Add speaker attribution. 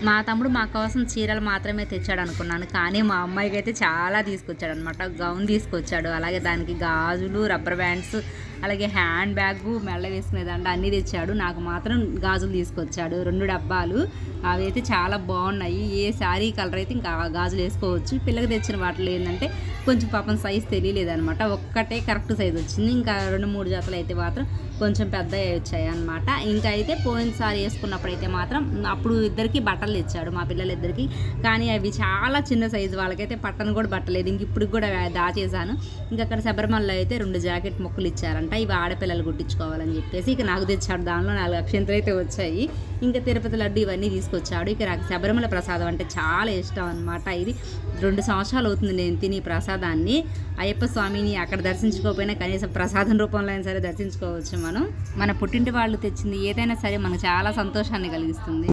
Speaker 1: మా తమ్ముడు మా కోసం చీరలు మాత్రమే తెచ్చాడు అనుకున్నాను, కానీ మా అమ్మాయికి అయితే చాలా తీసుకొచ్చాడు అనమాట. గౌన్ తీసుకొచ్చాడు, అలాగే దానికి గాజులు, రబ్బర్ బ్యాండ్స్, అలాగే హ్యాండ్ బ్యాగు, మెల్ల వేసుకునేదంట అన్నీ తెచ్చాడు. నాకు మాత్రం గాజులు తీసుకొచ్చాడు 2 డబ్బాలు. అవి అయితే చాలా బాగున్నాయి. ఏ శారీ కలర్ అయితే ఇంకా గాజులు వేసుకోవచ్చు. పిల్లకి తెచ్చిన వాటిలో ఏంటంటే కొంచెం పాపం సైజ్ తెలియలేదనమాట, ఒక్కటే కరెక్ట్ సైజ్ వచ్చింది. ఇంకా 2-3 జతలు అయితే మాత్రం కొంచెం పెద్దవి వచ్చాయి అనమాట. ఇంకా అయితే పోయినసారి వేసుకున్నప్పుడు అయితే మాత్రం అప్పుడు ఇద్దరికి బట్టలు తెచ్చాడు మా పిల్లలిద్దరికి, కానీ అవి చాలా చిన్న సైజు, వాళ్ళకైతే పట్టను కూడా పట్టలేదు. ఇంక ఇప్పుడు కూడా దాచేసాను. ఇంకా అక్కడ శబరిమలలో అయితే 2 జాకెట్ మొక్కలు ఇచ్చారంట, ఇవి ఆడపిల్లలు కుట్టించుకోవాలని చెప్పేసి ఇక నాకు తెచ్చాడు. దానిలో 4 అక్షంతలు అయితే వచ్చాయి. ఇంకా తిరుపతి లడ్డు ఇవన్నీ తీసుకొచ్చాడు. ఇక నాకు శబరిమల ప్రసాదం అంటే చాలా ఇష్టం అనమాట. ఇది 2 సంవత్సరాలు అవుతుంది నేను తిని ప్రసాదాన్ని. అయ్యప్ప స్వామిని అక్కడ దర్శించుకోకపోయినా కనీసం ప్రసాదం రూపంలో అయినా సరే దర్శించుకోవచ్చు. మన పుట్టింటి వాళ్ళు తెచ్చింది ఏదైనా సరే మనకు చాలా సంతోషాన్ని కలిగిస్తుంది.